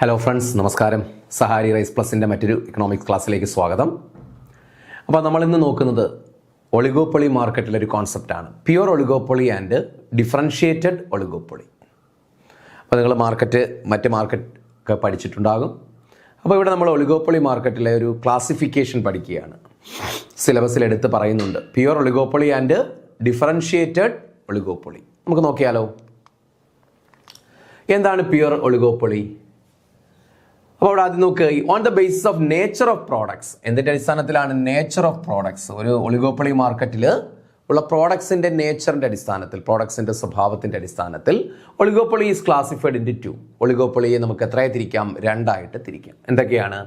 Hello friends, നമസ്കാരം. Sahari rice പ്ലസിൻ്റെ മറ്റൊരു economics ക്ലാസ്സിലേക്ക് സ്വാഗതം. അപ്പോൾ നമ്മളിന്ന് നോക്കുന്നത് ഒളിഗോപ്പൊളി മാർക്കറ്റിലെ ഒരു കോൺസെപ്റ്റാണ്, pure oligopoly and differentiated oligopoly. അപ്പോൾ നിങ്ങൾ മറ്റ് മാർക്കറ്റ് ഒക്കെ പഠിച്ചിട്ടുണ്ടാകും. അപ്പോൾ ഇവിടെ നമ്മൾ ഒളിഗോപ്പൊളി മാർക്കറ്റിലെ ഒരു ക്ലാസിഫിക്കേഷൻ പഠിക്കുകയാണ്. സിലബസിൽ എടുത്ത് പറയുന്നുണ്ട് pure oligopoly and differentiated oligopoly. നമുക്ക് നോക്കിയാലോ, എന്താണ് പ്യുവർ ഒളിഗോപ്പൊളി? അപ്പോൾ അവിടെ ആദ്യം നോക്കുക, on the basis of nature of products. എന്തിൻ്റെ അടിസ്ഥാനത്തിലാണ് നേച്ചർ ഓഫ് പ്രോഡക്ട്സ്? ഒരു ഒളിഗോപ്പൊളി മാർക്കറ്റിൽ ഉള്ള പ്രോഡക്ട്സിൻ്റെ നേച്ചറിൻ്റെ അടിസ്ഥാനത്തിൽ, പ്രോഡക്ട്സിൻ്റെ സ്വഭാവത്തിൻ്റെ അടിസ്ഥാനത്തിൽ oligopoly is classified into two. ഒളിഗോപ്പൊളിയെ നമുക്ക് എത്രയായി തിരിക്കാം? രണ്ടായിട്ട് തിരിക്കാം. എന്തൊക്കെയാണ്?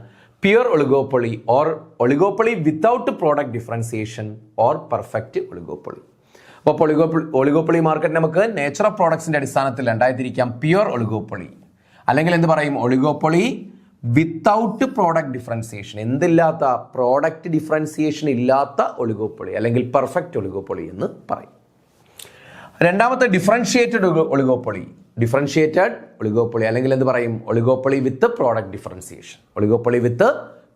Pure oligopoly or oligopoly without product differentiation or perfect oligopoly. അപ്പോൾ ഒളിഗോപ്പൊളി മാർക്കറ്റ് നമുക്ക് നേച്ചർ ഓഫ് പ്രോഡക്ട്സിൻ്റെ അടിസ്ഥാനത്തിൽ രണ്ടായി തിരിക്കാം. പ്യുവർ ഒളിഗോപ്പൊളി, അല്ലെങ്കിൽ എന്ത് പറയും? ഒളിഗോപ്പൊളി വിത്തൗട്ട് പ്രോഡക്റ്റ് ഡിഫറൻസിയേഷൻ, എന്തില്ലാത്ത? പ്രോഡക്റ്റ് ഡിഫറൻസിയേഷൻ ഇല്ലാത്ത ഒളിഗോപ്പൊളി, അല്ലെങ്കിൽ പെർഫെക്റ്റ് ഒളിഗോപ്പൊളി എന്ന് പറയും. രണ്ടാമത്തെ ഡിഫറൻഷിയേറ്റഡ് ഒളിഗോപ്പൊളി. ഡിഫറൻഷിയേറ്റഡ് ഒളിഗോപ്പൊളി അല്ലെങ്കിൽ എന്ത് പറയും? Oligopoly with product differentiation. Oligopoly with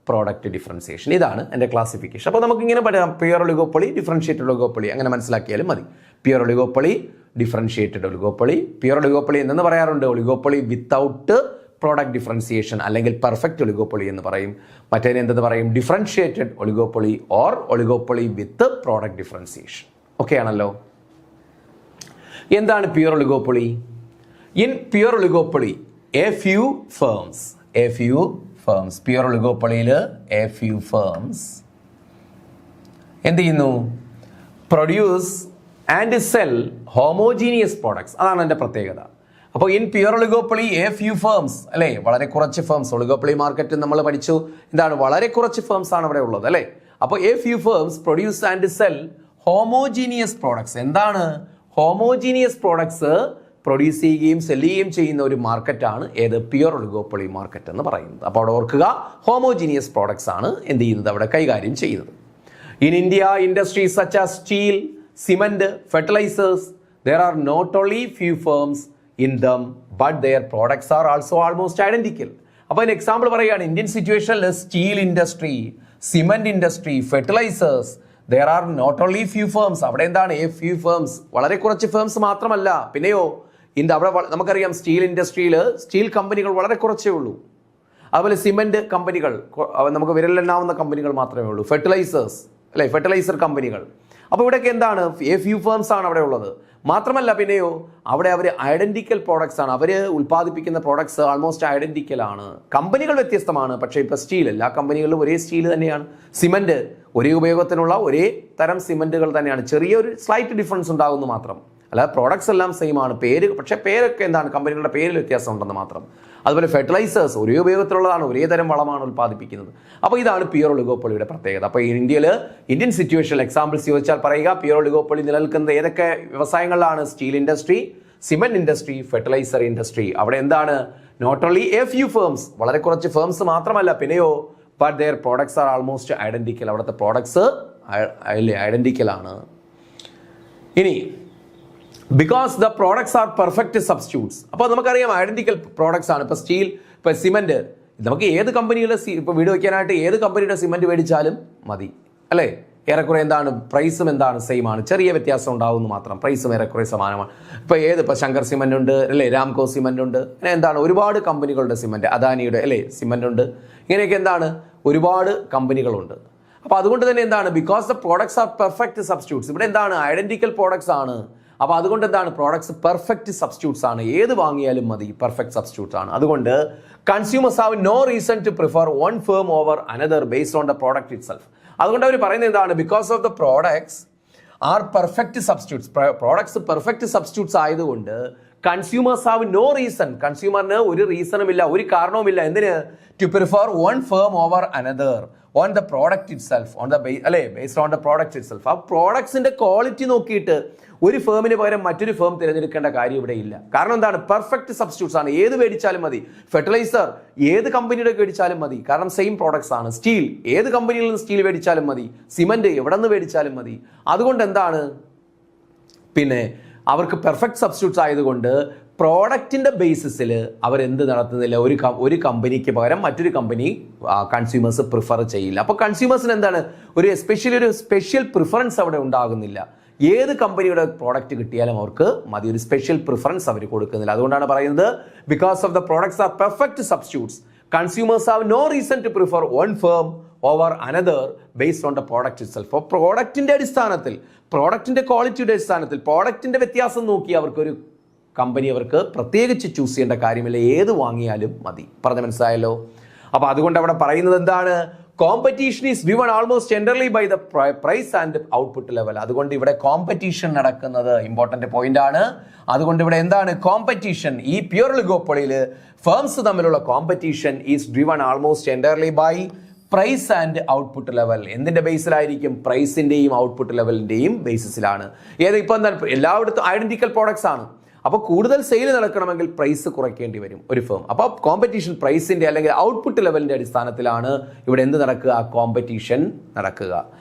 product differentiation, ഇതാണ് എൻ്റെ ക്ലാസിഫിക്കേഷൻ. അപ്പോൾ നമുക്ക് ഇങ്ങനെ പറയാം, പ്യുവർ ഒളിഗോപ്പൊളി, ഡിഫറൻഷിയേറ്റഡ് ഒളിഗോപ്പൊളി, അങ്ങനെ മനസ്സിലാക്കിയാലും മതി. Pure oligopoly, differentiated oligopoly. Pure oligopoly എന്ന് പറയാറുണ്ട്, ഒളിഗോപ്പൊളി വിത്തൗട്ട് പ്രോഡക്റ്റ് ഡിഫറൻസിയേഷൻ അല്ലെങ്കിൽ പെർഫെക്റ്റ് ഒളിഗോപ്പൊളി എന്ന് പറയും. മറ്റേതിന് എന്തെന്ന് പറയും? Differentiated oligopoly or oligopoly with product differentiation. Okay ആണല്ലോ. എന്താണ് pure oligopoly? In pure oligopoly a few firms pure ഒളിഗോപ്പൊളിയിൽ എ ഫ്യൂ ഫേംസ് എന്ത് ചെയ്യുന്നു? Produce and sell homogeneous products. അതാണ് എൻ്റെ പ്രത്യേകത. അപ്പോൾ in pure oligopoly a few firms, അല്ലേ? വളരെ കുറച്ച് ഫേംസ്. ഒളിഗോപ്പൊളി മാർക്കറ്റ് നമ്മൾ പഠിച്ചു, എന്താണ്? വളരെ കുറച്ച് ഫേംസ് ആണ് അവിടെ ഉള്ളത്, അല്ലേ? അപ്പോൾ A few firms produce and sell homogeneous products. എന്താണ്? ഹോമോജീനിയസ് പ്രോഡക്ട്സ് പ്രൊഡ്യൂസ് ചെയ്യുകയും സെല് ചെയ്യുകയും ചെയ്യുന്ന ഒരു മാർക്കറ്റാണ് ഏത്? പ്യുവർ ഒളിഗോപ്പൊളി മാർക്കറ്റ് എന്ന് പറയുന്നത്. അപ്പോൾ അവിടെ ഓർക്കുക, ഹോമോജീനിയസ് പ്രോഡക്ട്സ് ആണ് എന്ത് ചെയ്യുന്നത്? അവിടെ കൈകാര്യം ചെയ്യുന്നത്. In India, industries such as steel, cement, fertilizers, there are not only few firms in them, but their products are also almost identical. അപ്പോൾ ഒരു എക്സാമ്പിൾ പറയുകയാണ്, ഇന്ത്യൻ സിറ്റുവേഷനിൽ steel industry, cement industry, fertilisers, there are not only few firms. അവിടെ എന്താണ്? A few firms, വളരെ കുറച്ച് firms മാത്രമല്ല, പിന്നെയോ അവിടെ നമുക്കറിയാം സ്റ്റീൽ ഇൻഡസ്ട്രിയിൽ സ്റ്റീൽ കമ്പനികൾ വളരെ കുറച്ചേ ഉള്ളൂ. അതുപോലെ സിമെന്റ് കമ്പനികൾ നമുക്ക് വിരലിലെണ്ണാവുന്ന കമ്പനികൾ മാത്രമേ ഉള്ളൂ. ഫെർട്ടിലൈസേഴ്സ്, അല്ലെ? ഫെർട്ടിലൈസർ കമ്പനികൾ. അപ്പോൾ ഇവിടെയൊക്കെ എന്താണ്? എ ഫ്യൂ ഫേംസ് ആണ് അവിടെ ഉള്ളത്. മാത്രമല്ല പിന്നെയോ അവിടെ അവർ ഐഡന്റിക്കൽ പ്രോഡക്ട്സ് ആണ്, അവർ ഉൽപ്പാദിപ്പിക്കുന്ന പ്രോഡക്ട്സ് ആൾമോസ്റ്റ് ഐഡന്റിക്കൽ ആണ്. കമ്പനികൾ വ്യത്യസ്തമാണ്, പക്ഷേ ഇപ്പോൾ സ്റ്റീൽ, എല്ലാ കമ്പനികളിലും ഒരേ സ്റ്റീൽ തന്നെയാണ്. സിമെന്റ് ഒരേ ഉപയോഗത്തിനുള്ള ഒരേ തരം സിമെന്റുകൾ തന്നെയാണ്, ചെറിയൊരു സ്ലൈറ്റ് ഡിഫറൻസ് ഉണ്ടാകുന്നു മാത്രം. അല്ലാതെ പ്രോഡക്ട്സ് എല്ലാം സെയിം ആണ്. പക്ഷേ പേരൊക്കെ എന്താണ്? കമ്പനികളുടെ പേരിൽ വ്യത്യാസം ഉണ്ടെന്ന് മാത്രം. അതുപോലെ ഫെർട്ടിലൈസേഴ്സ് ഒരേ ഉപയോഗത്തിലുള്ളതാണ്, ഒരേ തരം വളമാണ് ഉൽപ്പാദിപ്പിക്കുന്നത്. അപ്പോൾ ഇതാണ് പ്യുവർ ഒളിഗോപ്പൊളിയുടെ പ്രത്യേകത. അപ്പോൾ ഇന്ത്യൻ സിറ്റുവേഷനിൽ എക്സാമ്പിൾസ് ചോദിച്ചാൽ പറയുക, പ്യുവർ ഒളിഗോപ്പൊളി നിലനിൽക്കുന്നത് ഏതൊക്കെ വ്യവസായങ്ങളിലാണ്? Steel industry, cement industry, fertilizer industry. അവിടെ എന്താണ്? Not only a few firms, വളരെ കുറച്ച് ഫേംസ് മാത്രമല്ല, പിന്നെയോ but their products are almost identical. അവിടുത്തെ പ്രോഡക്ട്സ് ഐഡന്റിക്കൽ ആണ്. ഇനി because the products are perfect substitutes. അപ്പോൾ നമുക്കറിയാം ഐഡന്റിക്കൽ പ്രോഡക്ട്സ് ആണ്. ഇപ്പോൾ സ്റ്റീൽ, ഇപ്പോൾ സിമെന്റ്, നമുക്ക് ഏത് കമ്പനിയുടെ ഇപ്പോൾ വീട് വയ്ക്കാനായിട്ട് ഏത് കമ്പനിയുടെ സിമെന്റ് മേടിച്ചാലും മതി, അല്ലേ? ഏറെക്കുറെ എന്താണ്? പ്രൈസും എന്താണ്? സെയിം ആണ്, ചെറിയ വ്യത്യാസം ഉണ്ടാവുന്നു മാത്രം. പ്രൈസും ഏറെക്കുറെ സമാനമാണ്. ഇപ്പോൾ ശങ്കർ സിമെന്റ് ഉണ്ട്, അല്ലേ? രാംകോ സിമെന്റ് ഉണ്ട്, അങ്ങനെ എന്താണ്? ഒരുപാട് കമ്പനികളുടെ സിമെന്റ്, അദാനിയുടെ, അല്ലേ? സിമെന്റ് ഉണ്ട്. ഇങ്ങനെയൊക്കെ എന്താണ്? ഒരുപാട് കമ്പനികളുണ്ട്. അപ്പോൾ അതുകൊണ്ട് തന്നെ എന്താണ്? Because the products are perfect substitutes. ഇവിടെ എന്താണ്? ഐഡന്റിക്കൽ പ്രോഡക്ട്സ് ആണ്. അപ്പോൾ അതുകൊണ്ട് എന്താണ്? പ്രോഡക്ട്സ് പെർഫെക്റ്റ് സബ്സ്റ്റിറ്റ്യൂട്ട്സ് ആണ്, ഏത് വാങ്ങിയാലും മതി, പെർഫെക്റ്റ് സബ്സ്റ്റിറ്റ്യൂട്ട്സ് ആണ്. അതുകൊണ്ട് consumers have no reason to prefer one firm over another based on the product itself. അതുകൊണ്ട് അവർ പറയുന്നത് എന്താണ്? Because of the products are perfect substitutes. Products perfect substitutes ആയതുകൊണ്ട് കൺസ്യൂമേഴ്സ് ഹാവ് നോ റീസൺ, കൺസ്യൂമറിന് ഒരു റീസണുമില്ല, ഒരു കാരണവുമില്ല, എന്തിന്? To prefer one firm over another on the product itself, based on the product itself. ആ പ്രോഡക്ട്സിന്റെ quality നോക്കിയിട്ട് ഒരു ഫേമിന് പകരം മറ്റൊരു ഫേം തിരഞ്ഞെടുക്കേണ്ട കാര്യം ഇവിടെ ഇല്ല. കാരണം എന്താണ്? പെർഫെക്റ്റ് സബ്സ്റ്റിറ്റ്യൂട്ട്സ് ആണ്, ഏത് മേടിച്ചാലും മതി. ഫെർട്ടിലൈസർ ഏത് കമ്പനിയുടെ മേടിച്ചാലും മതി, കാരണം സെയിം പ്രോഡക്ട്സ് ആണ്. സ്റ്റീൽ ഏത് കമ്പനിയിൽ നിന്ന് സ്റ്റീൽ മേടിച്ചാലും മതി. സിമെന്റ് എവിടെ നിന്ന് മേടിച്ചാലും മതി. അതുകൊണ്ട് എന്താണ്? പിന്നെ അവർക്ക് പെർഫെക്റ്റ് സബ്സ്റ്റിറ്റ്യൂട്ട്സ് ആയതുകൊണ്ട് പ്രോഡക്റ്റിന്റെ ബേസിസിൽ അവരെന്ത് നടത്തുന്നില്ല, ഒരു കമ്പനിക്ക് പകരം മറ്റൊരു കമ്പനി കൺസ്യൂമേഴ്സ് പ്രിഫർ ചെയ്യില്ല. അപ്പോൾ കൺസ്യൂമേഴ്സിന് എന്താണ് ഒരു സ്പെഷ്യൽ പ്രിഫറൻസ് അവിടെ ഉണ്ടാകുന്നില്ല. ഏത് കമ്പനിയുടെ പ്രോഡക്റ്റ് കിട്ടിയാലും അവർക്ക് മതി, ഒരു സ്പെഷ്യൽ പ്രിഫറൻസ് അവർ കൊടുക്കുന്നില്ല. അതുകൊണ്ടാണ് പറയുന്നത് because of the products are perfect substitutes consumers have no reason to prefer one firm over another based on the product itself. അപ്പോൾ പ്രോഡക്റ്റിന്റെ അടിസ്ഥാനത്തിൽ, പ്രോഡക്റ്റിന്റെ ക്വാളിറ്റിയുടെ അടിസ്ഥാനത്തിൽ, പ്രോഡക്റ്റിന്റെ വ്യത്യാസം നോക്കി അവർക്കൊരു കമ്പനി അവർക്ക് പ്രത്യേകിച്ച് ചൂസ് ചെയ്യേണ്ട കാര്യമില്ല, ഏത് വാങ്ങിയാലും മതി. പറഞ്ഞ മനസ്സിലായല്ലോ? അപ്പോൾ അതുകൊണ്ട് അവിടെ പറയുന്നത് എന്താണ്? Competition is driven almost entirely by the price and output level. അതുകൊണ്ട് ഇവിടെ കോമ്പറ്റീഷൻ നടക്കുന്നത് ഇമ്പോർട്ടന്റ് പോയിന്റ് ആണ്. അതുകൊണ്ട് ഇവിടെ എന്താണ് കോമ്പറ്റീഷൻ? ഈ പ്യുർ ഒളിഗോപ്പൊളിയിൽ ഫേംസ് തമ്മിലുള്ള competition is driven almost entirely by price and output level. എന്തിന്റെ ബേസിലായിരിക്കും? പ്രൈസിന്റെയും ഔട്ട്പുട്ട് ലെവലിന്റെയും ബേസിസിലാണ്. ഇപ്പൊ എന്താണ് എല്ലായിടത്തും ഐഡന്റിക്കൽ പ്രോഡക്ട്സ് ആണ്. അപ്പോൾ കൂടുതൽ സെയിൽ നടക്കണമെങ്കിൽ പ്രൈസ് കുറയ്ക്കേണ്ടി വരും ഒരു ഫേം. അപ്പോൾ കോമ്പറ്റീഷൻ പ്രൈസിന്റെ അല്ലെങ്കിൽ ഔട്ട്പുട്ട് ലെവലിന്റെ അടിസ്ഥാനത്തിലാണ് ഇവിടെ എന്ത് നടക്കുക? കോമ്പറ്റീഷൻ നടക്കുക.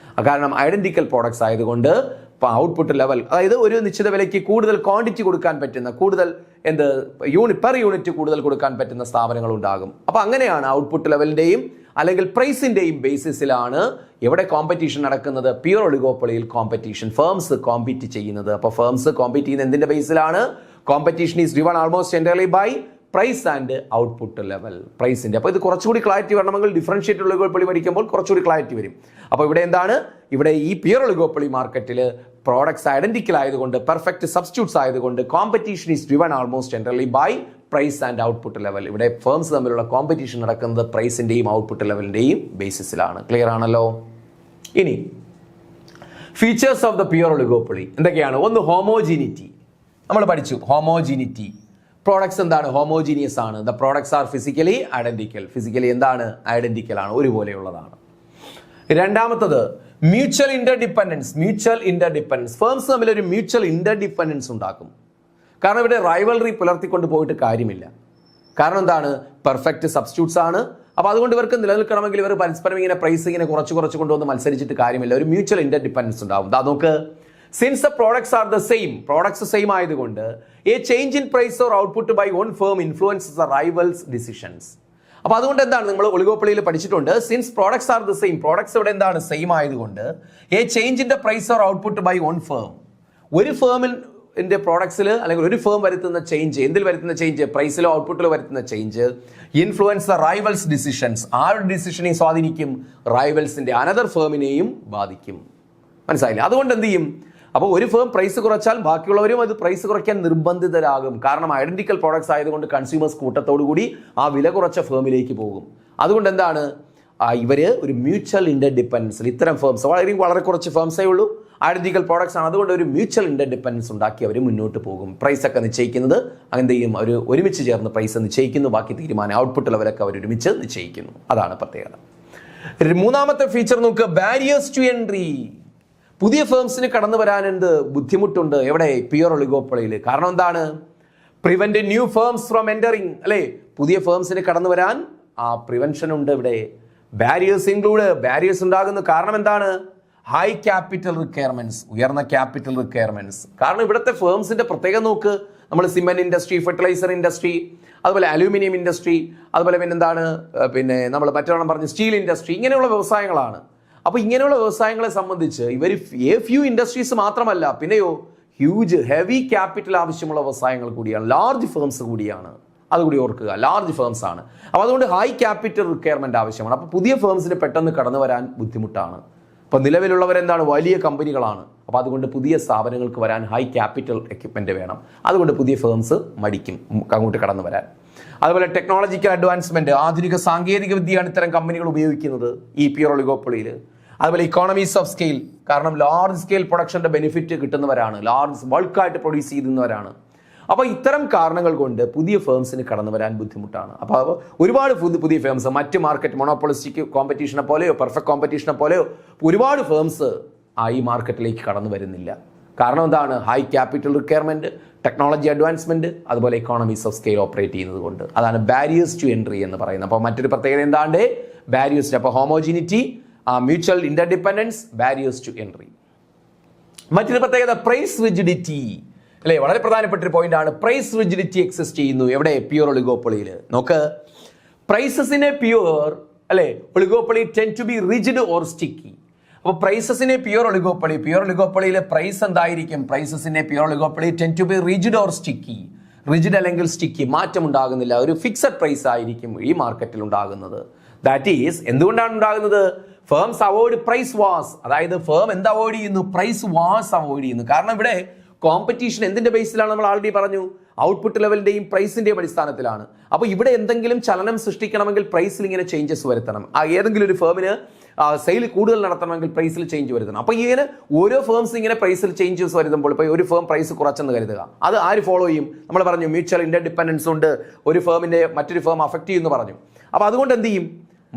കാരണം ഐഡന്റിക്കൽ പ്രോഡക്ട്സ് ആയതുകൊണ്ട് ഔട്ട്പുട്ട് ലെവൽ, അതായത് ഒരു നിശ്ചിത വിലയ്ക്ക് കൂടുതൽ ക്വാണ്ടിറ്റി കൊടുക്കാൻ പറ്റുന്ന, കൂടുതൽ പെർ യൂണിറ്റ് കൂടുതൽ കൊടുക്കാൻ പറ്റുന്ന സ്ഥാപനങ്ങൾ ഉണ്ടാകും. അപ്പോൾ അങ്ങനെയാണ് ഔട്ട്പുട്ട് ലെവലിന്റെയും അല്ലെങ്കിൽ പ്രൈസിന്റെയും ബേസിസിലാണ് എവിടെ കോമ്പറ്റീഷൻ നടക്കുന്നത്? പ്യുർ ഒളിഗോപ്പൊളിയിൽ കോമ്പറ്റീഷൻ, ഫേംസ് കോമ്പീറ്റ് ചെയ്യുന്നത്. അപ്പോൾ ഫേംസ് കോമ്പീറ്റ് ചെയ്യുന്ന എന്തിന്റെ ബേസിലാണ്? Competition is driven almost entirely by price and output level, പ്രൈസിന്റെ. അപ്പോൾ ഇത് കുറച്ചുകൂടി ക്ലാരിറ്റി വരണമെങ്കിൽ ഡിഫറൻഷിയേറ്റഡ് ഒളിഗോപ്പൊളി പഠിക്കുമ്പോൾ കുറച്ചുകൂടി ക്ലാരിറ്റി വരും. അപ്പോൾ ഇവിടെ എന്താണ്? ഇവിടെ ഈ പ്യുർ ഒളിഗോപ്പൊളി മാർക്കറ്റിൽ പ്രോഡക്ട്സ് ഐഡന്റിക്കൽ ആയതുകൊണ്ട്, പെർഫെക്റ്റ് സബ്സ്റ്റിറ്റ്യൂട്ട്സ് ആയതുകൊണ്ട് competition is driven almost entirely by price and output level. ഇവിടെ ഫേംസ് തമ്മിലുള്ള കോമ്പറ്റീഷൻ നടക്കുന്നത് പ്രൈസിന്റെയും ഔട്ട്പുട്ട് ലെവലിന്റെയും ബേസിസിലാണ്. ക്ലിയർ ആണല്ലോ? ഇനി ഫീച്ചേഴ്സ് ഓഫ് ദ പ്യുർ ഒളിഗോപ്പൊളി എന്തൊക്കെയാണ്? ഒന്ന് ഹോമോജീനിറ്റി. നമ്മൾ പഠിച്ചു ഹോമോജീനിറ്റി. പ്രോഡക്ട്സ് എന്താണ്? ഹോമോജീനിയസ് ആണ്. The products are physically identical. Physically എന്താണ്? ഐഡന്റിക്കൽ ആണ്, ഒരുപോലെയുള്ളതാണ്. രണ്ടാമത്തത് mutual interdependence. Mutual interdependence, firms തമ്മിൽ ഒരു മ്യൂച്വൽ ഇന്റർഡിപ്പെൻഡൻസ് ഉണ്ടാക്കും. കാരണം ഇവിടെ റൈവൽറി പുലർത്തിക്കൊണ്ട് പോയിട്ട് കാര്യമില്ല. കാരണം എന്താണ്? പെർഫെക്റ്റ് സബ്സ്റ്റിറ്റ്യൂട്ട്സ് ആണ്. അപ്പോൾ അതുകൊണ്ട് ഇവർക്ക് നിലനിൽക്കണമെങ്കിൽ ഇവർ പരസ്പരം ഇങ്ങനെ പ്രൈസ് ഇങ്ങനെ കുറച്ച് കൊണ്ടുവന്ന് മത്സരിച്ചിട്ട് കാര്യമില്ല. ഒരു മ്യൂച്വൽ ഇന്റർഡിപ്പെൻഡൻസ് ഉണ്ടാവും. നമുക്ക് since the products are the same, products same ആയതുകൊണ്ട് a change in price or output by one firm influences the rivals decisions. അപ്പോൾ അതുകൊണ്ട് എന്താണ് നമ്മൾ ഒളിഗോപ്പൊളിയിൽ പഠിച്ചിട്ടുണ്ട്, since products are the same, products ഇവിടെ എന്താണ്? സെയിം ആയതുകൊണ്ട് a change in the price or output by one firm, ഒരു ഫേമിന്റെ പ്രോഡക്ട്സിൽ അല്ലെങ്കിൽ ഒരു ഫേം വരുത്തുന്ന ചേഞ്ച്, എന്തിൽ വരുത്തുന്ന ചേഞ്ച്? പ്രൈസിലോ ഔട്ട്പുട്ടിലോ വരുത്തുന്ന change influence the rivals decisions. ആരുടെ ഡിസിഷനെ സ്വാധീനിക്കും? റൈവൽസിന്റെ, അനദർ ഫേമിനെയും ബാധിക്കും. മനസ്സിലായില്ലേ? അതുകൊണ്ട് എന്ത് ചെയ്യും? അപ്പോൾ ഒരു ഫേം പ്രൈസ് കുറച്ചാൽ ബാക്കിയുള്ളവരും അത് പ്രൈസ് കുറയ്ക്കാൻ നിർബന്ധിതരാകും. കാരണം ഐഡന്റിക്കൽ പ്രോഡക്ട്സ് ആയതുകൊണ്ട് കൺസ്യൂമേഴ്സ് കൂട്ടത്തോടു കൂടി ആ വില കുറച്ച ഫേമിലേക്ക് പോകും. അതുകൊണ്ട് എന്താണ്? ഇവര് ഒരു മ്യൂച്വൽ ഇന്റർഡിപ്പെൻഡൻസിൽ ഇത്തരം ഫേംസ് വളരെ കുറച്ച് ഫേംസേ ഉള്ളൂ, ഐഡന്റിക്കൽ പ്രോഡക്ട്സ് ആണ്. അതുകൊണ്ട് ഒരു മ്യൂച്വൽ ഇന്റർഡിപ്പെൻഡൻസ് ഉണ്ടാക്കി അവർ മുന്നോട്ട് പോകും. പ്രൈസ് ഒക്കെ നിശ്ചയിക്കുന്നത് എന്ത് ചെയ്യും? അവർ ഒരുമിച്ച് ചേർന്ന് പ്രൈസ് നിശ്ചയിക്കുന്നു, ബാക്കി തീരുമാനം ഔട്ട്പുട്ട് ലെവലൊക്കെ അവർ ഒരുമിച്ച് നിശ്ചയിക്കുന്നു. അതാണ് പ്രത്യേകത. മൂന്നാമത്തെ ഫീച്ചർ നോക്കുക, ബാരിയേഴ്സ് ടു എൻട്രി. പുതിയ ഫേംസിന് കടന്നു വരാൻ എന്ത് ബുദ്ധിമുട്ടുണ്ട്? എവിടെ? പ്യുർ ഒളിഗോപ്പൊളിയിൽ. കാരണം എന്താണ്? Prevent new firms from entering, അല്ലേ? പുതിയ ഫേംസിന് കടന്നു വരാൻ പ്രിവെൻഷൻ ഉണ്ട് ഇവിടെ. ബാരിയേഴ്സ് ഇൻക്ലൂഡ്, ബാരിയേഴ്സ് ഉണ്ടാകുന്ന കാരണം എന്താണ്? ഹൈ ക്യാപിറ്റൽ റിക്വയർമെന്റ്സ്, ഉയർന്ന ക്യാപിറ്റൽ റിക്വയർമെന്റ്സ്. കാരണം ഇവിടുത്തെ ഫേംസിന്റെ പ്രത്യേകം നോക്ക്, നമ്മൾ സിമെന്റ് ഇൻഡസ്ട്രി, ഫെർട്ടിലൈസർ ഇൻഡസ്ട്രി, അതുപോലെ അലൂമിനിയം ഇൻഡസ്ട്രി, അതുപോലെ പിന്നെന്താണ് നമ്മൾ മറ്റൊരെണ്ണം പറഞ്ഞ സ്റ്റീൽ ഇൻഡസ്ട്രി, ഇങ്ങനെയുള്ള വ്യവസായങ്ങളാണ്. അപ്പോൾ ഇങ്ങനെയുള്ള വ്യവസായങ്ങളെ സംബന്ധിച്ച് ഇവർ ഫ്യൂ ഇൻഡസ്ട്രീസ് മാത്രമല്ല, പിന്നെയോ ഹ്യൂജ് ഹെവി ക്യാപിറ്റൽ ആവശ്യമുള്ള വ്യവസായങ്ങൾ കൂടിയാണ്, ലാർജ് ഫേംസ് കൂടിയാണ്. അതുകൂടി ഓർക്കുക, ലാർജ് ഫേംസ് ആണ്. അപ്പോൾ അതുകൊണ്ട് ഹൈ ക്യാപിറ്റൽ റിക്വയർമെന്റ് ആവശ്യമാണ്. അപ്പോൾ പുതിയ ഫേംസിന് പെട്ടെന്ന് കടന്നു വരാൻ ബുദ്ധിമുട്ടാണ്. അപ്പോൾ നിലവിലുള്ളവരെന്താണ്? വലിയ കമ്പനികളാണ്. അപ്പോൾ അതുകൊണ്ട് പുതിയ സ്ഥാപനങ്ങൾക്ക് വരാൻ ഹൈ ക്യാപിറ്റൽ എക്യുപ്മെന്റ് വേണം. അതുകൊണ്ട് പുതിയ ഫേംസ് മടിക്കും അങ്ങോട്ട് കടന്നു വരാൻ. അതുപോലെ ടെക്നോളജിക്കൽ അഡ്വാൻസ്മെന്റ്, ആധുനിക സാങ്കേതിക വിദ്യയാണ് ഇത്തരം കമ്പനികൾ ഉപയോഗിക്കുന്നത് ഈ പ്യുർ ഒളിഗോപ്പൊളിയിൽ. അതുപോലെ ഇക്കോണമീസ് ഓഫ് സ്കെയിൽ, കാരണം ലാർജ് സ്കെയിൽ പ്രൊഡക്ഷന്റെ ബെനിഫിറ്റ് കിട്ടുന്നവരാണ്, ലാർജ് ബൾക്കായിട്ട് പ്രൊഡ്യൂസ് ചെയ്യുന്നവരാണ്. അപ്പോൾ ഇത്തരം കാരണങ്ങൾ കൊണ്ട് പുതിയ ഫേംസിന് കടന്നു വരാൻ ബുദ്ധിമുട്ടാണ്. അപ്പോൾ ഒരുപാട് പുതിയ ഫേംസ് മറ്റ് മാർക്കറ്റ് മൊണോപ്പൊളിസ്റ്റിക് കോമ്പറ്റീഷനെ പോലെയോ പെർഫെക്റ്റ് കോമ്പറ്റീഷനെ പോലെയോ ഒരുപാട് ഫേംസ് ഈ മാർക്കറ്റിലേക്ക് കടന്നു വരുന്നില്ല. കാരണം എന്താണ്? High capital requirement, technology advancement, അതുപോലെ ഇക്കോണമീസ് ഓഫ് സ്കെയിൽ ഓപ്പറേറ്റ് ചെയ്യുന്നത് കൊണ്ട്. അതാണ് ബാരിയേഴ്സ് ടു എൻട്രി എന്ന് പറയുന്നത്. അപ്പോൾ മറ്റൊരു പ്രത്യേകത എന്താണ്ട്? ബാരിയേഴ്സ്. അപ്പോൾ homogeneity, mutual interdependence, barriers to entry. മറ്റൊരു പ്രത്യേകത പ്രൈസ് റിജിഡിറ്റി. അല്ലെ? വളരെ പ്രധാനപ്പെട്ട ഒരു പോയിന്റ് ആണ്. പ്രൈസ് റിജിഡിറ്റി എക്സിസ്റ്റ് ചെയ്യുന്നു എവിടെ? പ്യൂർ ഒളിഗോപ്പൊളിയിൽ. നോക്ക്, പ്രൈസസിനെ പ്യൂർ അല്ലെ oligopoly tend to be rigid or sticky. അപ്പോൾ പ്രൈസസിനെ പ്യൂർ ഒളിഗോപ്പൊളിയിലെ പ്രൈസ് എന്തായിരിക്കും? Prices in pure oligopoly tend to be rigid or sticky. Rigid അല്ലെങ്കിൽ സ്റ്റിക്കി, മാറ്റം ഉണ്ടാകുന്നില്ല, ഒരു ഫിക്സഡ് പ്രൈസ് ആയിരിക്കും ഈ മാർക്കറ്റിൽ ഉണ്ടാകുന്നത്. ദാറ്റ് ഈസ് എന്തുകൊണ്ടാണ് ഉണ്ടാകുന്നത്? Firms avoid price wars. അതായത് ഫേം എന്ത് അവോയ്ഡ് ചെയ്യുന്നു? പ്രൈസ് വാർസ് അവോയ്ഡ് ചെയ്യുന്നു. കാരണം ഇവിടെ കോമ്പറ്റീഷൻ എന്തിന്റെ ബേസിലാണ്? നമ്മൾ ആൾറെഡി പറഞ്ഞു, ഔട്ട്പുട്ട് ലെവലിന്റെയും പ്രൈസിന്റെയും അടിസ്ഥാനത്തിലാണ്. അപ്പോൾ ഇവിടെ എന്തെങ്കിലും ചലനം സൃഷ്ടിക്കണമെങ്കിൽ പ്രൈസിൽ ഇങ്ങനെ ചേഞ്ചസ് വരുത്തണം. ഏതെങ്കിലും ഒരു ഫേമിന് സെയിൽ കൂടുതൽ നടത്തണമെങ്കിൽ പ്രൈസിൽ ചേഞ്ച് വരുത്തണം. അപ്പോൾ ഇങ്ങനെ ഓരോ ഫേംസ് ഇങ്ങനെ പ്രൈസിൽ ചേഞ്ചസ് വരുത്തുമ്പോൾ, ഇപ്പോൾ ഒരു ഫേം പ്രൈസ് കുറച്ചെന്ന് കരുതുക, അത് ആര് ഫോളോ ചെയ്യും? നമ്മൾ പറഞ്ഞു മ്യൂച്വൽ ഇന്റർഡിപെൻഡൻസ് ഉണ്ട്, ഒരു ഫേമിന്റെ മറ്റൊരു ഫേം അഫക്റ്റ് ചെയ്യുമെന്ന് പറഞ്ഞു. അപ്പോൾ അതുകൊണ്ട് എന്ത് ചെയ്യും?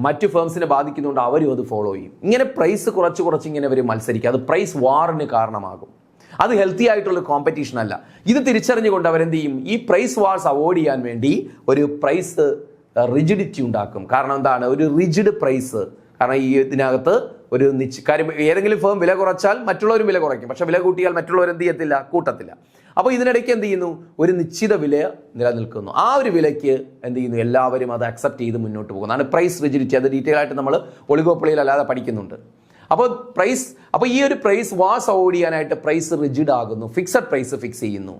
മറ്റു ഫേംസിനെ ബാധിക്കുന്നുണ്ട്, അവരും അത് ഫോളോ ചെയ്യും. ഇങ്ങനെ പ്രൈസ് കുറച്ച് ഇങ്ങനെ അവർ മത്സരിക്കുക, അത് പ്രൈസ് വാറിന് കാരണമാകും. അത് ഹെൽത്തി ആയിട്ടുള്ള കോമ്പറ്റീഷൻ അല്ല. ഇത് തിരിച്ചറിഞ്ഞുകൊണ്ട് അവരെന്ത് ചെയ്യും? ഈ പ്രൈസ് വാർസ് അവോയ്ഡ് ചെയ്യാൻ വേണ്ടി ഒരു പ്രൈസ് റിജിഡിറ്റി ഉണ്ടാക്കും. കാരണം എന്താണ്? ഒരു റിജിഡ് പ്രൈസ്. കാരണം ഈ ഇതിനകത്ത് ഒരു കാര്യം, ഏതെങ്കിലും ഫേം വില കുറച്ചാൽ മറ്റുള്ളവരും വില കുറയ്ക്കും, പക്ഷെ വില കൂട്ടിയാൽ മറ്റുള്ളവർ എന്ത് ചെയ്യത്തില്ല? കൂട്ടത്തില്ല. അപ്പോൾ ഇതിനിടയ്ക്ക് എന്ത് ചെയ്യുന്നു? ഒരു നിശ്ചിത വില നിലനിൽക്കുന്നു. ആ ഒരു വിലയ്ക്ക് എന്ത് ചെയ്യുന്നു? എല്ലാവരും അത് അക്സെപ്റ്റ് ചെയ്ത് മുന്നോട്ട് പോകുന്നതാണ് പ്രൈസ് റിജിഡിറ്റി. അത് ഡീറ്റെയിൽ ആയിട്ട് നമ്മൾ ഒളിഗോപ്പൊളിയിൽ അല്ലാതെ പഠിക്കുന്നുണ്ട്. അപ്പോൾ ഈ ഒരു പ്രൈസ് വാസ് അവോയ്ഡ് ചെയ്യാനായിട്ട് പ്രൈസ് റിജിഡ് ആകുന്നു, ഫിക്സഡ് പ്രൈസ് ഫിക്സ് ചെയ്യുന്നു.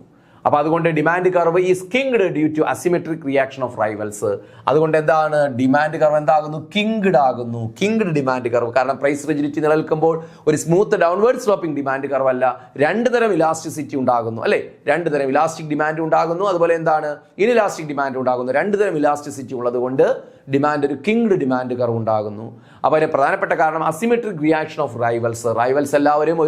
അപ്പോൾ അതുകൊണ്ട് demand curve is kinked due to asymmetric reaction of rivals. അതുകൊണ്ട് എന്താണ്? ഡിമാൻഡ് കർവ് എന്താകുന്നു? കിങ്ഡ് ആകുന്നു. Kinked demand curve. കാരണം പ്രൈസ് റിജിഡിറ്റി നിലനിൽക്കുമ്പോൾ ഒരു smooth downward sloping demand curve അല്ല, രണ്ട് തരം ഇലാസ്റ്റിസിറ്റി ഉണ്ടാകുന്നു അല്ലെ? രണ്ട് തരം ഇലാസ്റ്റിക് ഡിമാൻഡ് ഉണ്ടാകുന്നു, അതുപോലെ എന്താണ്? ഇൻഇലാസ്റ്റിക് ഡിമാൻഡ് ഉണ്ടാകുന്നു. രണ്ട് തരം ഇലാസ്റ്റിസിറ്റി ഉള്ളത് കൊണ്ട് ഡിമാൻഡ് ഒരു കിങ്ഡ് ഡിമാൻഡ് കർവ് ഉണ്ടാകുന്നു. അപ്പോൾ അതിന് പ്രധാനപ്പെട്ട കാരണം അസിമെട്രിക് റിയാക്ഷൻ ഓഫ് റൈവൽസ് എല്ലാവരും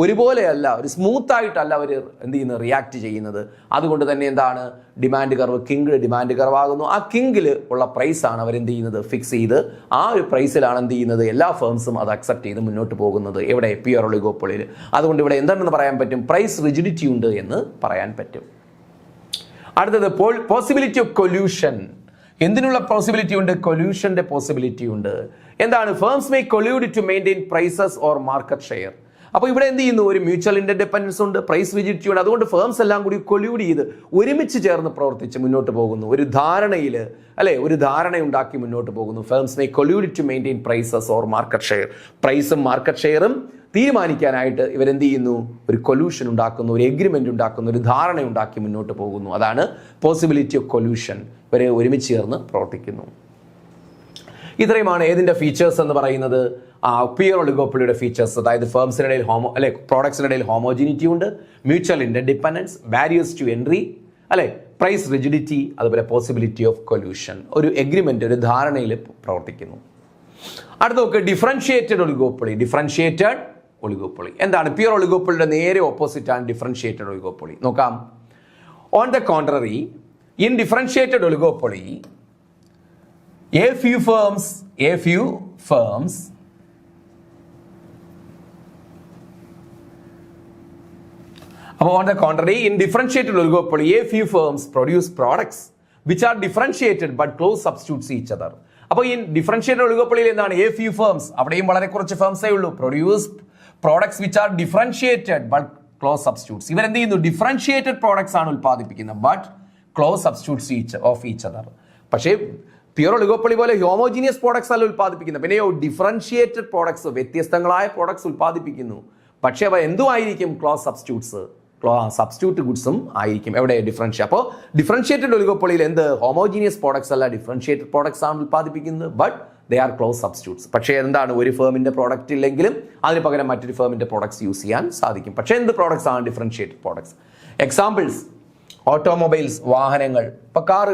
ഒരുപോലെയല്ല, ഒരു സ്മൂത്ത് ആയിട്ടല്ല അവർ എന്ത് ചെയ്യുന്നത്? റിയാക്ട് ചെയ്യുന്നത്. അതുകൊണ്ട് തന്നെ എന്താണ്? Demand curve kinked demand curve ആകുന്നു. ആ കിങ്ങിൽ ഉള്ള പ്രൈസ് ആണ് അവരെന്ത് ചെയ്യുന്നത്? ഫിക്സ് ചെയ്ത് ആ ഒരു പ്രൈസിലാണ് എന്ത് ചെയ്യുന്നത്? എല്ലാ ഫേംസും അത് അക്സെപ്റ്റ് ചെയ്ത് മുന്നോട്ട് പോകുന്നത്. എവിടെ? പ്യൂർ ഒളിഗോപ്പൊളിയിൽ. അതുകൊണ്ട് ഇവിടെ എന്താണെന്ന് പറയാൻ പറ്റും? പ്രൈസ് റിജിഡിറ്റി ഉണ്ട് എന്ന് പറയാൻ പറ്റും. അടുത്തത് പോസിബിലിറ്റി ഓഫ് കൊല്യൂഷൻ. എന്തിനുള്ള പോസിബിലിറ്റി ഉണ്ട്? കൊല്യൂഷന്റെ പോസിബിലിറ്റി ഉണ്ട്. എന്താണ്? Firms may collude to maintain prices or market share. അപ്പോൾ ഇവിടെ എന്ത് ചെയ്യുന്നു? ഒരു മ്യൂച്വൽ ഇന്റർഡിപെൻഡൻസ് ഉണ്ട്, പ്രൈസ് റിജിഡിറ്റി ഉണ്ട്. അതുകൊണ്ട് ഫേംസ് എല്ലാം കൂടി കൊല്യൂഡ് ചെയ്ത് ഒരുമിച്ച് ചേർന്ന് പ്രവർത്തിച്ച് മുന്നോട്ട് പോകുന്നു. ഒരു ധാരണയിൽ അല്ലെ, ഒരു ധാരണയുണ്ടാക്കി മുന്നോട്ട് പോകുന്നു. Firms may collude to maintain prices or market share. പ്രൈസും മാർക്കറ്റ് ഷെയറും തീരുമാനിക്കാനായിട്ട് ഇവരെന്ത് ചെയ്യുന്നു? ഒരു കൊല്യൂഷൻ ഉണ്ടാക്കുന്നു, ഒരു എഗ്രിമെന്റ് ഉണ്ടാക്കുന്നു, ഒരു ധാരണ ഉണ്ടാക്കി മുന്നോട്ട് പോകുന്നു. അതാണ് പോസിബിലിറ്റി ഓഫ് കൊല്യൂഷൻ. ഇവരെ ഒരുമിച്ച് ചേർന്ന് പ്രവർത്തിക്കുന്നു. ഇത്രയുമാണ് ഏതിന്റെ ഫീച്ചേഴ്സ് എന്ന് പറയുന്നത്? പ്യൂർ ഒളിഗോപ്പൊളിയുടെ ഫീച്ചേഴ്സ്. അതായത് ഫേംസിനിടയിൽ പ്രോഡക്ട്സിനിടയിൽ ഹോമോജിനിറ്റി ഉണ്ട്, mutual interdependence, barriers to entry അല്ലെ, പ്രൈസ് റിജിഡിറ്റി, അതുപോലെ പോസിബിലിറ്റി ഓഫ് കൊല്യൂഷൻ. ഒരു എഗ്രിമെന്റ്, ഒരു ധാരണയിൽ പ്രവർത്തിക്കുന്നു. അടുത്ത നോക്ക്, ഡിഫറൻഷിയേറ്റഡ് ഒളിഗോപ്പൊളി. ഡിഫറൻഷിയേറ്റഡ് ഒളിഗോപ്പൊളി എന്താണ്? പ്യൂർ ഒളിഗോപ്പൊളിയുടെ നേരെ ഓപ്പോസിറ്റ് ആണ് ഡിഫറൻഷിയേറ്റഡ് ഒളിഗോപ്പൊളി. നോക്കാം. On the contrary, in differentiated oligopoly, a few firms അപ്പോൾ on the contrary, in differentiated oligopoly, a few firms produce products which are differentiated but close substitutes each other. അപ്പോൾ ഈ differentiated ഒളിഗോപ്പൊളിയിൽ എന്താണ്? a few firms, അവിടെയും വളരെ കുറച്ച് ഫേംസേ ഉള്ളൂ. Produce products which are differentiated but close substitutes. ഇവരെന്ത് ചെയ്യുന്നു? Differentiated products ആണ് ഉൽപ്പാദിപ്പിക്കുന്നത്, but close substitutes of each other. പക്ഷേ പ്യൂർ ഒളിഗോപ്പൊളി പോലെ ഹോമോജീനിയസ് പ്രോഡക്ട്സ് അല്ല ഉൽപ്പാദിപ്പിക്കുന്നത്. പിന്നെയോ ഡിഫറൻഷിയേറ്റഡ് പ്രോഡക്ട്സ്, വ്യത്യസ്തങ്ങളായ പ്രോഡക്ട്സ് ഉൽപ്പാദിപ്പിക്കുന്നു. പക്ഷേ അവ എന്തുമായിരിക്കും? ക്ലോസ് സബ്സ്റ്റിറ്റ്യൂട്ട് ഗുഡ്സും ആയിരിക്കും. എവിടെ? അപ്പോൾ ഡിഫറൻഷിയേറ്റഡ് ഒളിഗോപ്പൊളിയിൽ എന്ത്? ഹോമോജീനിയസ് പ്രോഡക്ട്സ് അല്ല, ഡിഫറൻഷിയേറ്റഡ് പ്രോഡക്ട്സ് ആണ് ഉൽപ്പാദിപ്പിക്കുന്നത്, but they are close substitutes. പക്ഷേ എന്താണ്? ഒരു ഫേമിന്റെ പ്രോഡക്റ്റ് ഇല്ലെങ്കിലും അതിന് പകരം മറ്റൊരു ഫേമിന്റെ പ്രോഡക്ട്സ് യൂസ് ചെയ്യാൻ സാധിക്കും. പക്ഷേ എന്ത് പ്രോഡക്ട്സ് ആണ് ഡിഫറൻഷിയേറ്റഡ് പ്രോഡക്ട്സ്? എക്സാമ്പിൾസ്: ഓട്ടോമൊബൈൽസ്, വാഹനങ്ങൾ. ഇപ്പൊ കാർ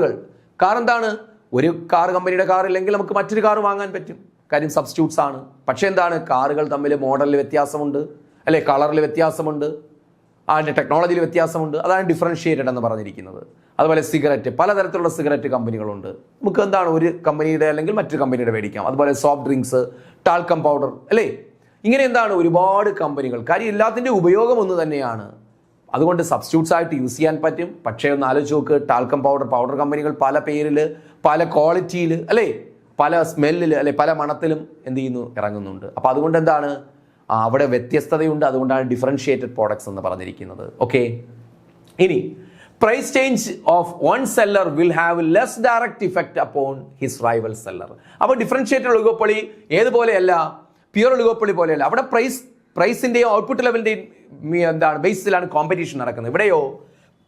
എന്താണ്? ഒരു കാർ കമ്പനിയുടെ കാർ ഇല്ലെങ്കിൽ നമുക്ക് മറ്റൊരു കാർ വാങ്ങാൻ പറ്റും, കാര്യം സബ്സ്റ്റിറ്റ്യൂട്ട്സ് ആണ്. പക്ഷേ എന്താണ്? കാറുകൾ തമ്മിൽ മോഡലിൽ വ്യത്യാസമുണ്ട് അല്ലെ, കളറിൽ വ്യത്യാസമുണ്ട്, അതിൻ്റെ ടെക്നോളജിയിൽ വ്യത്യാസമുണ്ട്. അതാണ് ഡിഫറൻഷിയേറ്റഡ് എന്ന് പറഞ്ഞിരിക്കുന്നത്. അതുപോലെ സിഗരറ്റ്, പലതരത്തിലുള്ള സിഗരറ്റ് കമ്പനികളുണ്ട്. നമുക്ക് എന്താണ്? ഒരു കമ്പനിയുടെ അല്ലെങ്കിൽ മറ്റൊരു കമ്പനിയുടെ മേടിക്കാം. അതുപോലെ സോഫ്റ്റ് ഡ്രിങ്ക്സ്, ടാൽക്കം പൗഡർ അല്ലേ, ഇങ്ങനെ എന്താണ്? ഒരുപാട് കമ്പനികൾ. കാര്യം എല്ലാത്തിൻ്റെ ഉപയോഗം ഒന്ന് തന്നെയാണ്. അതുകൊണ്ട് സബ്സ്റ്റിറ്റ്യൂട്ട്സ് ആയിട്ട് യൂസ് ചെയ്യാൻ പറ്റും. പക്ഷേ ഒന്ന് ആലോചിച്ച് നോക്ക്, ടാൽക്കം പൗഡർ കമ്പനികൾ പല പേരിൽ, പല ക്വാളിറ്റിയിൽ അല്ലേ, പല സ്മെല്ലിൽ അല്ലെ, പല മണത്തിലും എന്ത് ചെയ്യുന്നു? ഇറങ്ങുന്നുണ്ട്. അപ്പോൾ അതുകൊണ്ട് എന്താണ്? അവിടെ വ്യത്യസ്തതയുണ്ട്. അതുകൊണ്ടാണ് ഡിഫറൻഷിയേറ്റഡ് പ്രോഡക്ട്സ് എന്ന് പറഞ്ഞിരിക്കുന്നത്. ഓക്കെ, ഇനി price change of one seller will have less direct effect upon his rival seller. അപ്പോൾ ഡിഫറൻഷിയേറ്റഡ് ഒളിഗോപ്പൊളി ഏതുപോലെയല്ല, പ്യുവർ ഒളിഗോപ്പൊളി പോലെയല്ല. അവിടെ പ്രൈസിന്റെയും ഔട്ട്പുട്ട് ലെവലിന്റെയും എന്താണ് ബേസിലാണ് കോമ്പറ്റീഷൻ നടക്കുന്നത്. ഇവിടെയോ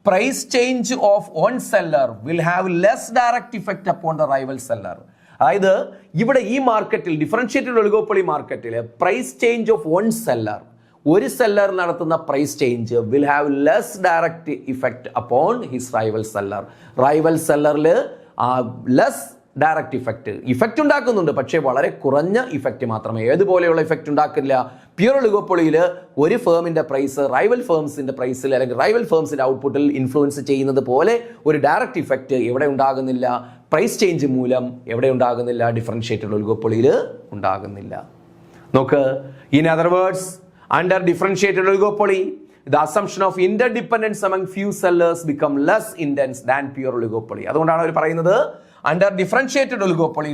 price change of one seller will have less direct effect upon the rival seller. അതായത് ഇവിടെ ഈ മാർക്കറ്റിൽ, ഡിഫറൻഷിയേറ്റഡ് ഒളിഗോപ്പൊളി മാർക്കറ്റിൽ price change of one seller, ഒരു സെല്ലർ നടത്തുന്ന price change will have less direct effect upon his rival seller. Rival സെല്ലറിൽ less direct effect ഉണ്ടാക്കുന്നുണ്ട്, പക്ഷേ വളരെ കുറഞ്ഞ ഇഫക്റ്റ് മാത്രമേ. ഏതുപോലെയുള്ള ഇഫക്റ്റ് ഉണ്ടാക്കില്ല? പ്യുവർ ഒളിഗോപ്പൊളിയിൽ ഒരു ഫേമിന്റെ പ്രൈസ് റൈവൽ ഫേംസിന്റെ പ്രൈസിൽ അല്ലെങ്കിൽ റൈവൽ ഫേംസിന്റെ ഔട്ട്പുട്ടിൽ ഇൻഫ്ലുവൻസ് ചെയ്യുന്നത് പോലെ ഒരു ഡയറക്റ്റ് ഇഫക്റ്റ് എവിടെ ഉണ്ടാകുന്നില്ല? പ്രൈസ് ചേഞ്ച് മൂലം എവിടെ ഉണ്ടാകുന്നില്ല? ഡിഫറൻഷിയേറ്റഡ് ഒളിഗോപ്പൊളിയിൽ ഉണ്ടാകുന്നില്ല. നോക്ക്, in other words, under differentiated oligopoly, the assumption of interdependence among few sellers become less intense than pure oligopoly. അതുകൊണ്ടാണ് അവർ പറയുന്നത് under differentiated oligopoly,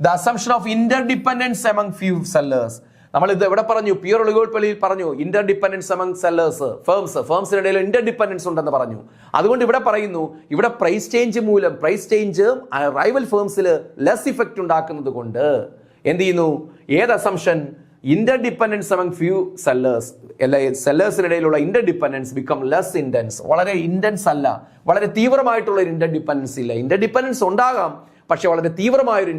the assumption of interdependence among few sellers. നമ്മൾ ഇത് എവിടെ പറഞ്ഞു? പ്യുവർ ഒളിഗോപ്പൊളിയിൽ പറഞ്ഞു ഇന്റർഡിപെൻഡൻസ് among സെല്ലേഴ്സ്, ഫേംസിനിടയിൽ interdependence ഉണ്ടെന്ന് പറഞ്ഞു. അതുകൊണ്ട് ഇവിടെ പറയുന്നു, ഇവിടെ പ്രൈസ് ചേഞ്ച് മൂലം, പ്രൈസ് ചേഞ്ച് റൈവൽ ഫേംസിൽ ലെസ് ഇഫക്റ്റ് ഉണ്ടാക്കുന്നത് കൊണ്ട് എന്ത് ചെയ്യുന്നു? ഏത് assumption? Interdependence among few sellers, സെല്ലേഴ്സിനിടയിലുള്ള ഇന്റർഡിപെൻഡൻസ് ബിക്കം ലെസ് ഇന്റൻസ്. വളരെ ഇന്റൻസ് അല്ല, വളരെ തീവ്രമായിട്ടുള്ള ഒരു ഇന്റർഡിപെൻഡൻസ് ഇല്ല. ഇന്റർഡിപെൻഡൻസ് ഉണ്ടാകാം, പക്ഷെ വളരെ തീവ്രമായ ഒരു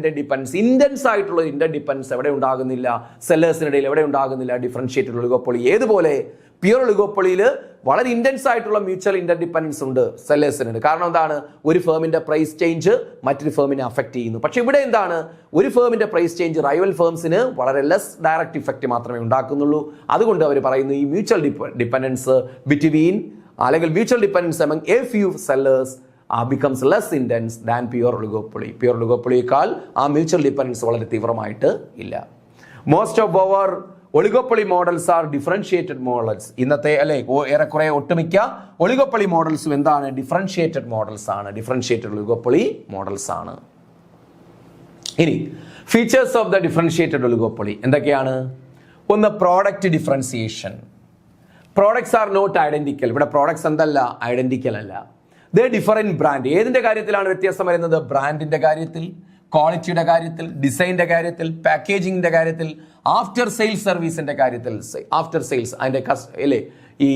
ഇന്റൻസ് ആയിട്ടുള്ള ഒരു ഇന്റർഡിപെൻഡൻസ് എവിടെ ഉണ്ടാകുന്നില്ല? സെല്ലേഴ്സിനിടയിൽ എവിടെ ഉണ്ടാകുന്നില്ല? Differentiated oligopoly. ഏതുപോലെ? പ്യുവർ ഒളിഗോപ്പൊളിയിൽ വളരെ ഇന്റൻസ് ആയിട്ടുള്ള മ്യൂച്വൽ ഇന്റർഡിപെൻഡൻസ് ഉണ്ട് സെല്ലേഴ്സിനുണ്ട്. കാരണം എന്താണ്? ഒരു ഫേമിന്റെ പ്രൈസ് ചേഞ്ച് മറ്റൊരു ഫേമിനെ അഫക്ട് ചെയ്യുന്നു. പക്ഷെ ഇവിടെ എന്താണ്? ഒരു ഫേമിന്റെ പ്രൈസ് ചേഞ്ച് റൈവൽ ഫേംസിന് വളരെ ലെസ് ഡയറക്റ്റ് ഇഫക്റ്റ് മാത്രമേ ഉണ്ടാക്കുന്നുള്ളൂ. അതുകൊണ്ട് അവർ പറയുന്നു ഈ മ്യൂച്വൽ ഡിപെൻഡൻസ് ബിറ്റ്വീൻ, അല്ലെങ്കിൽ mutual dependence among a few sellers becomes less intense than pure oligopoly. Pure ഒളിഗോപ്പൊളിയേക്കാൾ ആ മ്യൂച്വൽ ഡിപെൻഡൻസ് വളരെ തീവ്രമായിട്ട് ഇല്ല. Most of our oligopoly models are differentiated models. ഇന്നത്തെ അല്ലെ ഏറെക്കുറെ ഒട്ടുമിക്ക ഒളിഗോപ്പൊളി മോഡൽസും എന്താണ്? ഡിഫറൻഷിയേറ്റഡ് മോഡൽസ് ആണ്. ഡിഫറൻഷിയേറ്റഡ് ഒളിഗോപ്പൊളി മോഡൽസ് ആണ്. ഇനി features of the differentiated oligopoly എന്തൊക്കെയാണ്? ഒന്ന്, product differentiation. Products are not identical. ഇവിടെ പ്രോഡക്ട്സ് എന്തല്ല? ഐഡന്റിക്കൽ അല്ല. They differ in brand. ഏതിന്റെ കാര്യത്തിലാണ് വ്യത്യാസം വരുന്നത്? ബ്രാൻഡിന്റെ കാര്യത്തിൽ, ക്വാളിറ്റിയുടെ കാര്യത്തിൽ, ഡിസൈനിന്റെ കാര്യത്തിൽ, പാക്കേജിങ്ങിന്റെ കാര്യത്തിൽ, ആഫ്റ്റർ സെയിൽസ് സർവീസിന്റെ കാര്യത്തിൽ. ആഫ്റ്റർ സെയിൽസ് അതിന്റെ അല്ലേ ഈ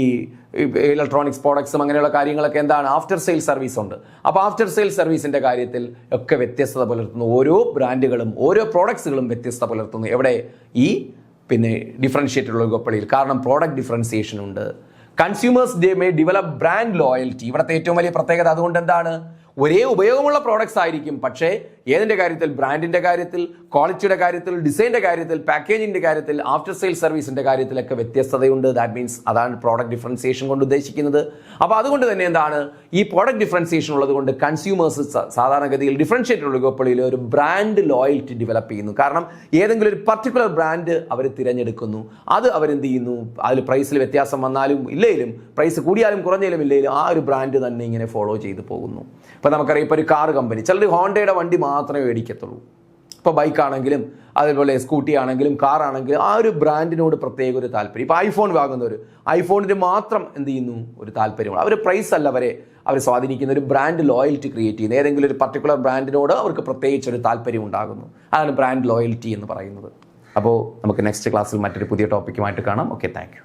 ഇലക്ട്രോണിക്സ് പ്രോഡക്ട്സും അങ്ങനെയുള്ള കാര്യങ്ങളൊക്കെ എന്താണ്? ആഫ്റ്റർ സെയിൽസ് സർവീസ് ഉണ്ട്. അപ്പോൾ ആഫ്റ്റർ സെയിൽസ് സർവീസിന്റെ കാര്യത്തിൽ ഒക്കെ വ്യത്യസ്തത പുലർത്തുന്നു. ഓരോ ബ്രാൻഡുകളും ഓരോ പ്രോഡക്ട്സുകളും വ്യത്യസ്തത പുലർത്തുന്നു. എവിടെ? ഈ ഡിഫറൻഷിയേറ്റഡ് ഒളിഗോപ്പൊളിയിൽ. കാരണം പ്രോഡക്റ്റ് ഡിഫറൻസിയേഷൻ ഉണ്ട്. Consumers they may develop brand loyalty. ഇവിടുത്തെ ഏറ്റവും വലിയ പ്രത്യേകത അതുകൊണ്ട് എന്താണ്? ഒരേ ഉപയോഗമുള്ള പ്രോഡക്ട്സ് ആയിരിക്കും, പക്ഷേ ഏതിന്റെ കാര്യത്തിൽ? ബ്രാൻഡിന്റെ കാര്യത്തിൽ, ക്വാളിറ്റിയുടെ കാര്യത്തിൽ, ഡിസൈനിന്റെ കാര്യത്തിൽ, പാക്കേജിന്റെ കാര്യത്തിൽ, ആഫ്റ്റർ സെയിൽ സർവീസിന്റെ കാര്യത്തിലൊക്കെ വ്യത്യസ്തതയുണ്ട്. ദാറ്റ് മീൻസ് അതാണ് പ്രോഡക്റ്റ് ഡിഫറൻസിയേഷൻ കൊണ്ട് ഉദ്ദേശിക്കുന്നത്. അപ്പോൾ അതുകൊണ്ട് തന്നെ എന്താണ്? ഈ പ്രോഡക്റ്റ് ഡിഫറൻസിയേഷൻ ഉള്ളത് കൊണ്ട് കൺസ്യൂമേഴ്സ് സാധാരണഗതിയിൽ ഡിഫറൻഷിയേറ്റഡ് ഒളിഗോപ്പൊളിയിൽ ഒരു ബ്രാൻഡ് ലോയൽറ്റി ഡെവലപ്പ് ചെയ്യുന്നു. കാരണം ഏതെങ്കിലും ഒരു പർട്ടിക്കുലർ ബ്രാൻഡ് അവർ തിരഞ്ഞെടുക്കുന്നു. അത് അവരെന്ത് ചെയ്യുന്നു? അതിൽ പ്രൈസിൽ വ്യത്യാസം വന്നാലും ഇല്ലെങ്കിലും, പ്രൈസ് കൂടിയാലും കുറഞ്ഞാലും ഇല്ലെങ്കിലും ആ ഒരു ബ്രാൻഡ് തന്നെ ഇങ്ങനെ ഫോളോ ചെയ്ത് പോകുന്നു. ഇപ്പോൾ നമുക്കറിയാം, ഇപ്പോൾ ഒരു കാർ കമ്പനി ചിലർ ഹോണ്ടയുടെ വണ്ടി മാത്രമേ മേടിക്കത്തുള്ളൂ. ഇപ്പോൾ ബൈക്കാണെങ്കിലും അതേപോലെ സ്കൂട്ടി ആണെങ്കിലും കാർ ആണെങ്കിലും ആ ഒരു ബ്രാൻഡിനോട് പ്രത്യേക ഒരു താല്പര്യം. ഇപ്പോൾ ഐഫോൺ വാങ്ങുന്നവർ ഐഫോണിന് മാത്രം എന്ത് ചെയ്യുന്നു? ഒരു താല്പര്യമാണ്. അവർ പ്രൈസ് അല്ല അവർ സ്വാധീനിക്കുന്ന ഒരു ബ്രാൻഡ് ലോയൽറ്റി ക്രിയേറ്റ് ചെയ്യുന്നത്. ഏതെങ്കിലും ഒരു പർട്ടിക്കുലർ ബ്രാൻഡിനോട് അവർക്ക് പ്രത്യേകിച്ച് ഒരു താല്പര്യം ഉണ്ടാകുന്നു. അതാണ് ബ്രാൻഡ് ലോയൽറ്റി എന്ന് പറയുന്നത്. അപ്പോൾ നമുക്ക് നെക്സ്റ്റ് ക്ലാസ്സിൽ മറ്റൊരു പുതിയ ടോപ്പിക്കുമായിട്ട് കാണാം. Okay, thank you.